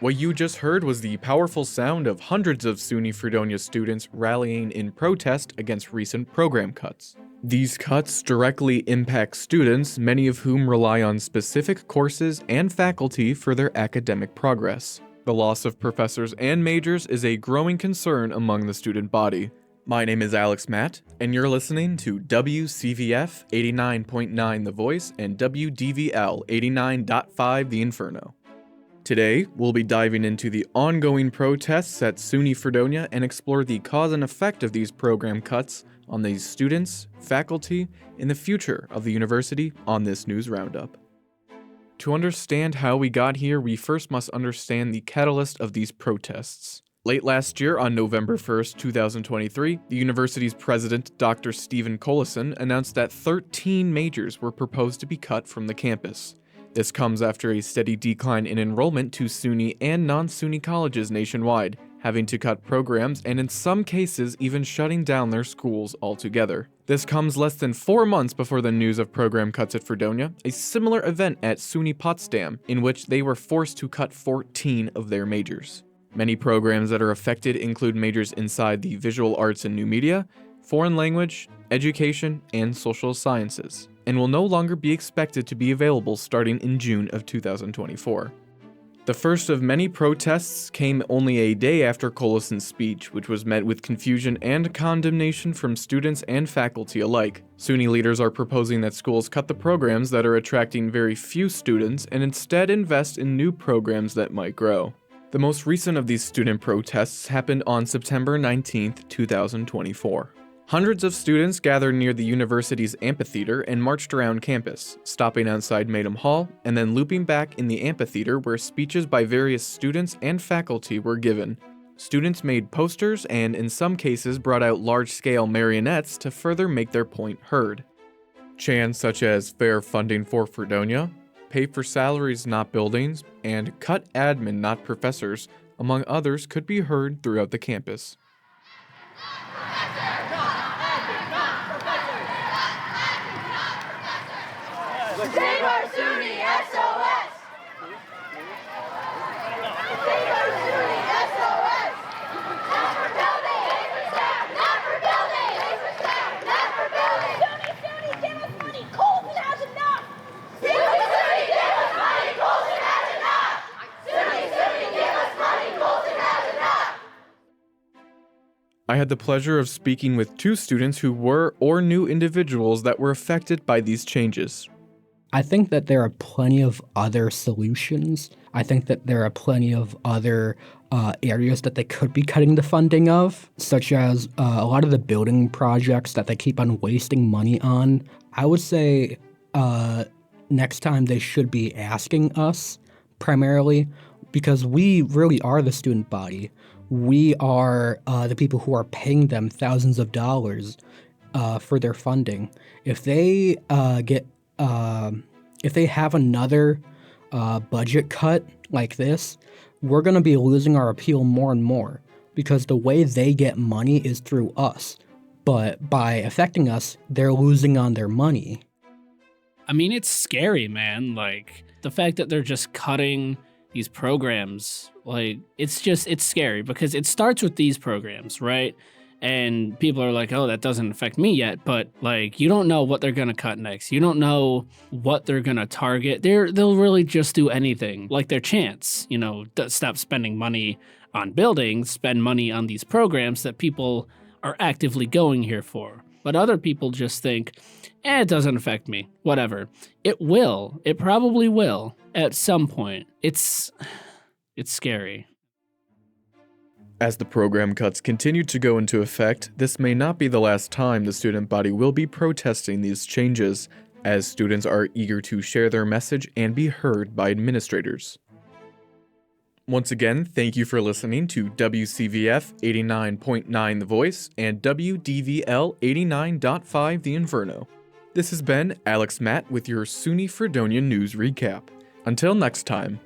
What you just heard was the powerful sound of hundreds of SUNY Fredonia students rallying in protest against recent program cuts. These cuts directly impact students, many of whom rely on specific courses and faculty for their academic progress. The loss of professors and majors is a growing concern among the student body. My name is Alex Matt, and you're listening to WCVF 89.9 The Voice and WDVL 89.5 The Inferno. Today, we'll be diving into the ongoing protests at SUNY Fredonia and explore the cause and effect of these program cuts on these students, faculty, and the future of the university on this news roundup. To understand how we got here, we first must understand the catalyst of these protests. Late last year, on November 1st, 2023, the university's president, Dr. Stephen Collison, announced that 13 majors were proposed to be cut from the campus. This comes after a steady decline in enrollment to SUNY and non-SUNY colleges nationwide, having to cut programs and in some cases even shutting down their schools altogether. This comes less than 4 months before the news of program cuts at Fredonia, a similar event at SUNY Potsdam, in which they were forced to cut 14 of their majors. Many programs that are affected include majors inside the visual arts and new media, foreign language, education, and social sciences, and will no longer be expected to be available starting in June of 2024. The first of many protests came only a day after Collison's speech, which was met with confusion and condemnation from students and faculty alike. SUNY leaders are proposing that schools cut the programs that are attracting very few students and instead invest in new programs that might grow. The most recent of these student protests happened on September 19, 2024. Hundreds of students gathered near the university's amphitheater and marched around campus, stopping outside Maidham Hall and then looping back in the amphitheater where speeches by various students and faculty were given. Students made posters and, in some cases, brought out large-scale marionettes to further make their point heard. Chants such as "Fair funding for Fredonia," "Pay for salaries, not buildings," and "Cut admin, not professors," among others, could be heard throughout the campus. Save our SUNY SOS! Save our SUNY SOS! Not for building! Pay for staff! Not for building! Pay for staff! Not for building! SUNY, give us money! Colton has enough! SUNY, give us money! Colton has enough! SUNY, give us money! Colton has enough! I had the pleasure of speaking with two students who were or knew individuals that were affected by these changes. I think that there are plenty of other solutions. I think that there are plenty of other areas that they could be cutting the funding of, such as a lot of the building projects that they keep on wasting money on. I would say next time they should be asking us primarily, because we really are the student body. We are the people who are paying them thousands of dollars for their funding. If they if they have another budget cut like this, we're going to be losing our appeal more and more, because the way they get money is through us. But by affecting us, they're losing on their money. I mean, it's scary, man. Like, the fact that they're just cutting these programs, like, it's scary, because it starts with these programs, right? And people are like, oh, that doesn't affect me yet. But, like, you don't know what they're going to cut next. You don't know what they're going to target. They'll really just do anything, like their chance, stop spending money on buildings, spend money on these programs that people are actively going here for. But other people just think, it doesn't affect me, whatever. It will. It probably will at some point. It's scary. As the program cuts continue to go into effect, this may not be the last time the student body will be protesting these changes, as students are eager to share their message and be heard by administrators. Once again, thank you for listening to WCVF 89.9 The Voice and WDVL 89.5 The Inferno. This has been Alex Matt with your SUNY Fredonia News Recap. Until next time.